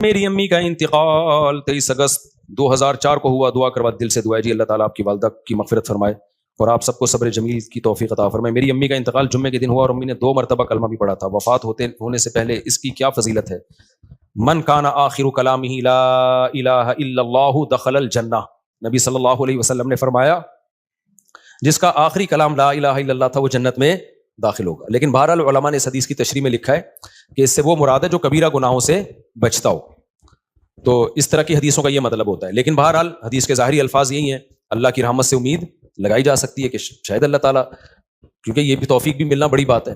میری امی کا انتقال 23 اگست 2004 کو ہوا. دعا کروا دل سے دعا ہے جی اللہ تعالیٰ آپ کی والدہ کی مغفرت فرمائے اور آپ سب کو صبر جمیل کی توفیق عطا فرمائے. میری امی کا انتقال جمعے کے دن ہوا اور امی نے 2 مرتبہ کلمہ بھی پڑھا تھا. وفات ہونے سے پہلے اس کی کیا فضیلت ہے؟ من کان آخر کلامہ لا الہ الا اللہ دخل الجنہ. نبی صلی اللہ علیہ وسلم نے فرمایا جس کا آخری کلام لا الہ الا اللہ تھا وہ جنت میں داخل ہوگا. لیکن بہرحال علماء نے اس حدیث کی تشریح میں لکھا ہے کہ اس سے وہ مراد ہے جو کبیرہ گناہوں سے بچتا ہو. تو اس طرح کی حدیثوں کا یہ مطلب ہوتا ہے. لیکن بہرحال حدیث کے ظاہری الفاظ یہی ہیں, اللہ کی رحمت سے امید لگائی جا سکتی ہے کہ شاید اللہ تعالیٰ, کیونکہ یہ بھی توفیق بھی ملنا بڑی بات ہے.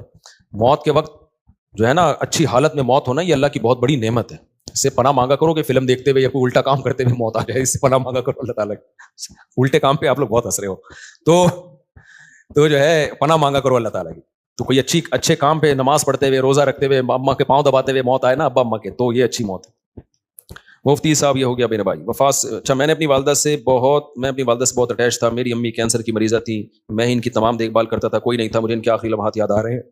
موت کے وقت جو ہے نا اچھی حالت میں موت ہونا یہ اللہ کی بہت بڑی نعمت ہے. اس سے پناہ مانگا کرو کہ فلم دیکھتے ہوئے یا کوئی الٹا کام کرتے ہوئے موت آ جائے, اس سے پناہ مانگا کرو اللہ تعالیٰ. الٹے کام پہ آپ لوگ بہت ہنس رہے ہو, تو جو ہے پناہ مانگا کرو اللہ تعالیٰ کی. تو کوئی اچھے کام پہ نماز پڑھتے ہوئے روزہ رکھتے ہوئے اما کے پاؤں دباتے ہوئے موت آئے نا ابا اما کے, تو یہ اچھی موت ہے. مفتی صاحب یہ ہو گیا میرے بھائی وفات. اچھا میں اپنی والدہ سے بہت اٹیچ تھا. میری امی کینسر کی مریضہ تھی, میں ان کی تمام دیکھ بھال کرتا تھا, کوئی نہیں تھا. مجھے ان کے آخری لمحات یاد آ رہے ہیں.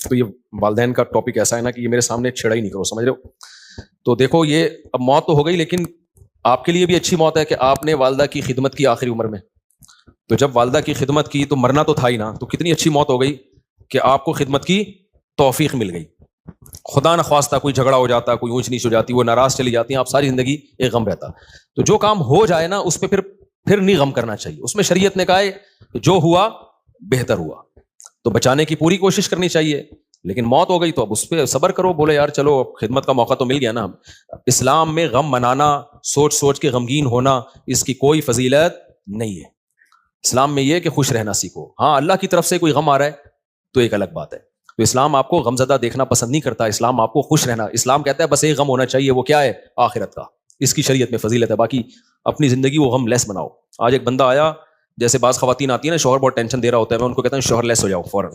تو یہ والدین کا ٹاپک ایسا ہے نا کہ یہ میرے سامنے چھڑا ہی نہیں کرو, سمجھ رہے ہو. تو دیکھو یہ اب موت تو ہو گئی, لیکن آپ کے لیے بھی اچھی موت ہے کہ آپ نے والدہ کی خدمت کی آخری عمر میں. تو جب والدہ کی خدمت کی تو مرنا تو تھا ہی نا, تو کتنی اچھی موت ہو گئی کہ آپ کو خدمت کی توفیق مل گئی. خدا نہ خواستہ کوئی جھگڑا ہو جاتا, کوئی اونچ نیچ ہو جاتی, وہ ناراض چلی جاتی ہیں, آپ ساری زندگی ایک غم رہتا. تو جو کام ہو جائے نا اس پہ پھر نہیں غم کرنا چاہیے. اس میں شریعت نے کہا ہے کہ جو ہوا بہتر ہوا, تو بچانے کی پوری کوشش کرنی چاہیے. لیکن موت ہو گئی تو اب اس پہ صبر کرو, بولے یار چلو خدمت کا موقع تو مل گیا نا. اسلام میں غم منانا, سوچ کے غمگین ہونا, اس کی کوئی فضیلت نہیں ہے. اسلام میں یہ کہ خوش رہنا سیکھو. ہاں اللہ کی طرف سے کوئی غم آ رہا ہے تو ایک الگ بات ہے. تو اسلام آپ کو غم زدہ دیکھنا پسند نہیں کرتا, اسلام آپ کو خوش رہنا. اسلام کہتا ہے بس ایک غم ہونا چاہیے, وہ کیا ہے؟ آخرت کا. اس کی شریعت میں فضیلت ہے. باقی اپنی زندگی وہ غم لیس بناؤ. آج ایک بندہ آیا, جیسے بعض خواتین آتی ہیں نا شوہر بہت ٹینشن دے رہا ہوتا ہے, میں ان کو کہتا ہوں شوہر لیس ہو جاؤ فوراً,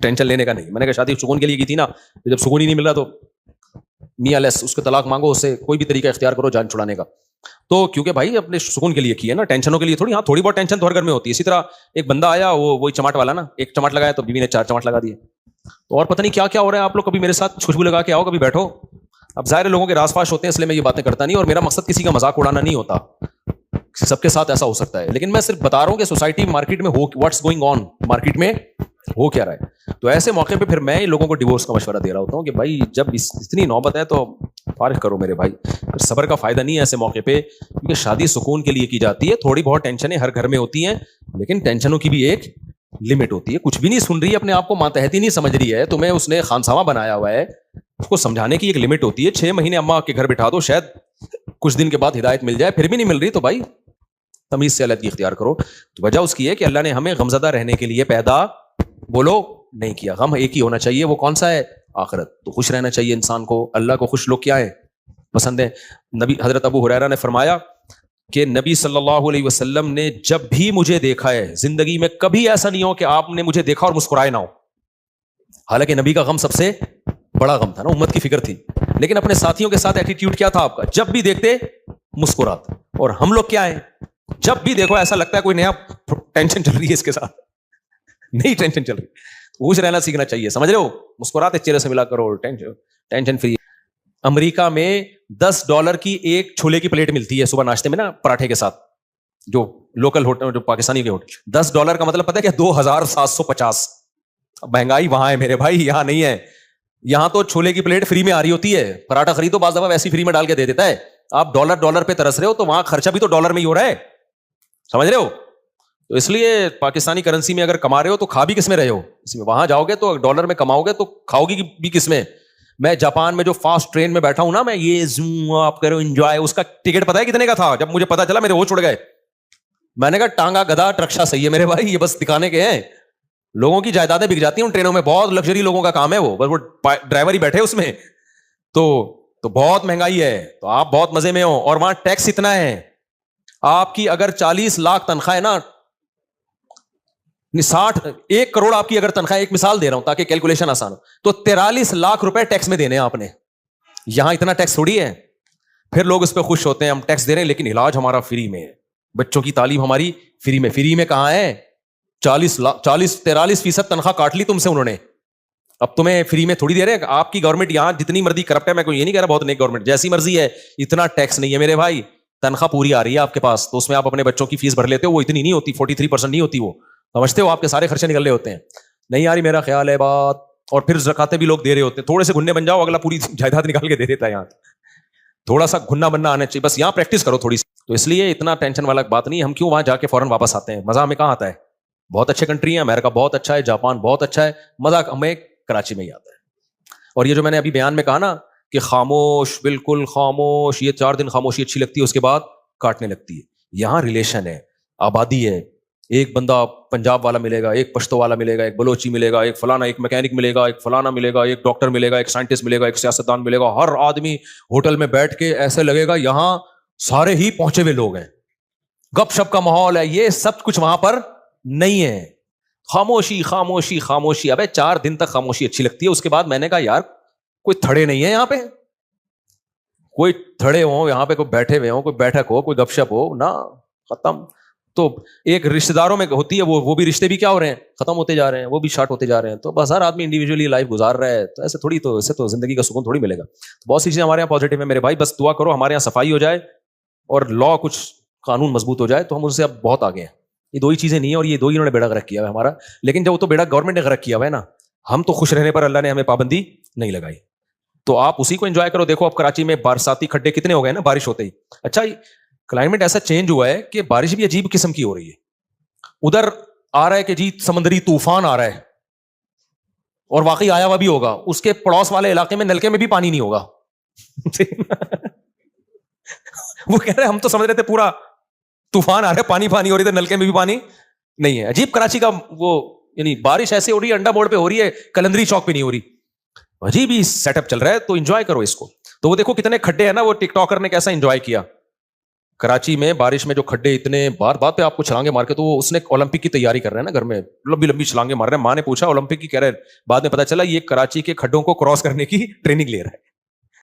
ٹینشن لینے کا نہیں. میں نے کہا شادی سکون کے لیے کی تھی نا, جب سکون ہی نہیں مل رہا تو میاں لیس, اس کو طلاق مانگو, اس سے کوئی بھی طریقہ اختیار کرو جان چھڑانے کا. تو کیونکہ بھائی اپنے سکون کے لیے کی ہے نا, ٹینشنوں کے لیے تھوڑی. ہاں تھوڑی بہت ٹینشن تو ہر گھر میں ہوتی ہے. اسی طرح ایک بندہ آیا, وہی چماٹ والا نا, ایک چماٹ لگایا تو بیوی نے 4 چماٹ لگا دیے. تو اور پتہ نہیں کیا کیا ہو رہا ہے. آپ لوگ کبھی میرے ساتھ خوشبو لگا کے آؤ, کبھی بیٹھو. اب ظاہر لوگوں کے راز فاش ہوتے ہیں, اس لیے میں یہ باتیں کرتا نہیں, اور میرا مقصد کسی کا مذاق اڑانا نہیں ہوتا. سب کے ساتھ ایسا ہو سکتا ہے, لیکن میں صرف بتا رہا ہوں کہ سوسائٹی مارکیٹ میں واٹس گوئنگ آن, مارکیٹ میں ہو کیا رہا ہے. تو ایسے موقع پہ پھر میں لوگوں کو ڈیورس کا مشورہ دے رہا ہوتا ہوں کہ بھائی جب اتنی نوبت ہے تو فارغ کرو میرے بھائی. صبر کا فائدہ نہیں ہے ایسے موقع پہ, کیونکہ شادی سکون کے لیے کی جاتی ہے. تھوڑی بہت ٹینشنیں ہر گھر میں ہوتی ہیں, لیکن ٹینشنوں کی بھی ایک لمٹ ہوتی ہے. کچھ بھی نہیں سن رہی ہے, اپنے آپ کو ماتحتی نہیں سمجھ رہی ہے, تمہیں اس نے خانسامہ بنایا ہوا ہے, اس کو سمجھانے کی ایک لمٹ ہوتی ہے. 6 مہینے اماں کے گھر بٹھا دو, شاید کچھ دن کے بعد ہدایت مل جائے, پھر بھی نہیں مل رہی تو بھائی تمیز سے علیحدگی اختیار کرو. تو وجہ اس کی ہے کہ اللہ نے ہمیں غمزدہ رہنے کے لیے پیدا بولو نہیں کیا. غم ایک ہی ہونا چاہیے, وہ کون سا ہے؟ آخرت. تو خوش رہنا چاہیے انسان کو. اللہ کو خوش لوگ کیا ہے؟ پسند ہے. نبی حضرت ابو ہریرہ نے فرمایا کہ نبی صلی اللہ علیہ وسلم نے جب بھی مجھے دیکھا ہے, زندگی میں کبھی ایسا نہیں ہو کہ آپ نے مجھے دیکھا اور مسکرائے نہ ہو. حالانکہ نبی کا غم سب سے بڑا غم تھا نا, امت کی فکر تھی, لیکن اپنے ساتھیوں کے ساتھ ایٹیٹیوڈ کیا تھا آپ کا؟ جب بھی دیکھتے مسکراتے. اور ہم لوگ کیا ہیں, جب بھی دیکھو ایسا لگتا ہے کوئی نیا ٹینشن چل رہی ہے اس کے ساتھ, نئی ٹینشن چل رہی. خوش رہنا سیکھنا چاہیے, سمجھ رہے ہو, مسکراتے چہرے سے ملا کرو, ٹینشن فری. امریکہ میں $10 کی ایک چھولے کی پلیٹ ملتی ہے صبح ناشتے میں نا, پراٹھے کے ساتھ, جو لوکل ہوٹل, جو پاکستانی کے ہوٹل. $10 کا مطلب پتہ ہے کہ 2750. مہنگائی وہاں ہے میرے بھائی, یہاں نہیں ہے. یہاں تو چھولے کی پلیٹ فری میں آ رہی ہوتی ہے, پراٹھا خریدو بعض دفعہ ویسی فری میں ڈال کے دے دیتا ہے. آپ ڈالر پہ ترس رہے ہو, تو وہاں خرچہ بھی تو ڈالر میں ہی ہو رہا ہے, سمجھ رہے ہو. تو اس لیے پاکستانی کرنسی میں اگر کما رہے ہو تو کھا بھی کس میں رہے ہو, اس میں. وہاں جاؤ گے تو ڈالر میں کماؤ گے تو کھاؤ گی بھی کس میں. میں جاپان میں جو فاسٹ ٹرین میں بیٹھا ہوں نا, میں یہ آپ کرو انجوائے, اس کا ٹکٹ پتا ہے کتنے کا تھا؟ جب مجھے پتا چلا میرے ہوش اڑ گئے. میں نے کہا ٹانگا گدھا ٹرکشا صحیح ہے میرے بھائی, یہ بس دکھانے کے ہیں. لوگوں کی جائیدادیں بک جاتی ہیں ان ٹرینوں میں, بہت لگژری لوگوں کا کام ہے وہ, بس وہ ڈرائیور ہی بیٹھے اس میں. تو بہت مہنگائی ہے, تو آپ بہت مزے میں ہو. اور وہاں ٹیکس اتنا ہے, آپ کی اگر 40 لاکھ تنخواہ ہے نا, 1 کروڑ آپ کی اگر تنخواہ, ایک مثال دے رہا ہوں تاکہ کیلکولیشن آسان ہو, تو 43 لاکھ روپے ٹیکس میں دینے ہیں آپ نے. یہاں اتنا ٹیکس تھوڑی ہے. پھر لوگ اس پہ خوش ہوتے ہیں, ہم ٹیکس دے رہے ہیں لیکن علاج ہمارا فری میں ہے, بچوں کی تعلیم ہماری فری میں. فری میں کہاں ہے؟ 43% تنخواہ کاٹ لی تم سے انہوں نے. اب تمہیں فری میں تھوڑی دے رہے ہیں. آپ کی گورنمنٹ یہاں جتنی مرضی کرپٹ ہے, میں کوئی یہ نہیں کہہ رہا بہت نیک گورنمنٹ, جیسی مرضی ہے, اتنا ٹیکس نہیں ہے میرے بھائی. تنخواہ پوری آ رہی ہے آپ کے پاس, تو اس میں آپ اپنے بچوں کی فیس بھر لیتے ہو, وہ اتنی نہیں ہوتی, 43% نہیں ہوتی, وہ سمجھتے ہو آپ کے سارے خرچے نکل رہے ہوتے ہیں. نہیں یار میرا خیال ہے بات. اور پھر زکاتیں بھی لوگ دے رہے ہوتے ہیں, تھوڑے سے گھننے بن جاؤ, اگلا پوری جائیداد نکال کے دے دیتا ہے. یہاں تھوڑا سا گھننا بننا آنا چاہیے, بس یہاں پریکٹس کرو تھوڑی سی. تو اس لیے اتنا ٹینشن والا بات نہیں. ہم کیوں وہاں جا کے فوراً واپس آتے ہیں, مزہ ہمیں کہاں آتا ہے؟ بہت اچھے کنٹری ہیں, امریکہ بہت اچھا ہے, جاپان بہت اچھا ہے, مزہ ہمیں کراچی میں ہی آتا ہے. اور یہ جو میں نے ابھی بیان میں کہا نا کہ خاموش, بالکل خاموش, یہ 4 دن خاموشی اچھی لگتی ہے, اس کے بعد کاٹنے لگتی ہے. یہاں ریلیشن ہے, آبادی ہے, ایک بندہ پنجاب والا ملے گا, ایک پشتو والا ملے گا, ایک بلوچی ملے گا, ایک فلانا, ایک میکینک ملے گا, ایک فلانا ملے گا, ایک ڈاکٹر ملے گا, ایک سائنٹسٹ ملے گا, ایک سیاستدان ملے گا. ہر آدمی ہوٹل میں بیٹھ کے ایسے لگے گا یہاں سارے ہی پہنچے ہوئے لوگ ہیں, گپ شپ کا ماحول ہے. یہ سب کچھ وہاں پر نہیں ہے. خاموشی خاموشی خاموشی. ابے 4 دن تک خاموشی اچھی لگتی ہے, اس کے بعد میں نے کہا یار کوئی تھڑے نہیں ہے یہاں پہ, کوئی تھڑے ہوں یہاں پہ, کوئی بیٹھے ہوئے ہوں, کوئی بیٹھک ہو, کوئی گپ شپ ہو نا, ختم. تو ایک رشتہ داروں میں ہوتی ہے, وہ بھی رشتے بھی کیا ہو رہے ہیں, ختم ہوتے جا رہے ہیں, وہ بھی شارٹ ہوتے جا رہے ہیں. تو بس ہر آدمی انڈیویجولی لائف گزار رہا ہے, تو ایسے تھوڑی, تو اسے تو زندگی کا سکون تھوڑی ملے گا. بہت سی چیزیں ہمارے یہاں پازیٹیو ہیں میرے بھائی, بس دعا کرو ہمارے یہاں صفائی ہو جائے اور لا کچھ قانون مضبوط ہو جائے, تو ہم ان سے اب بہت آگے ہیں. یہ 2 ہی چیزیں نہیں ہیں, اور یہ 2 ہی انہوں نے بیڑا غرق کیا ہے ہمارا. لیکن جب وہ تو بیڑا گورنمنٹ نے غرق کیا ہوا ہے نا, ہم تو خوش رہنے پر اللہ نے ہمیں پابندی نہیں لگائی. تو آپ اسی کو انجوائے کرو. دیکھو اب کراچی میں برساتی کھڈے کتنے ہو گئے نا بارش ہوتے ہی. اچھا کلائمیٹ ایسا چینج ہوا ہے کہ بارش بھی عجیب قسم کی ہو رہی ہے. ادھر آ رہا ہے کہ جی سمندری طوفان آ رہا ہے, اور واقعی آیا ہوا بھی ہوگا, اس کے پڑوس والے علاقے میں نلکے میں بھی پانی نہیں ہوگا. وہ کہہ رہے ہم تو سمجھ رہے تھے پورا طوفان آ رہا ہے, پانی پانی ہو رہی ہے, نلکے میں بھی پانی نہیں ہے. عجیب کراچی کا وہ, یعنی بارش ایسے ہو رہی ہے, انڈا موڑ پہ ہو رہی ہے, کلندری چوک پہ نہیں ہو رہی. عجیب ہی سیٹ اپ چل رہا ہے. تو انجوائے کرو اس کو. تو وہ دیکھو کتنے کھڈے ہیں نا, وہ ٹک ٹاکر نے کیسا انجوائے کیا کراچی میں بارش میں, جو کھڈے اتنے بات پہ آپ کو چھلانگے مار کے. تو وہ اس نے اولمپک کی تیاری کر رہے ہیں نا گھر میں, لمبی لمبی چھلانگے مار رہے ہیں. ماں نے پوچھا اولمپک کی, کہہ رہے بعد میں پتا چلا یہ کراچی کے کھڈوں کو کراس کرنے کی ٹریننگ لے رہا ہے.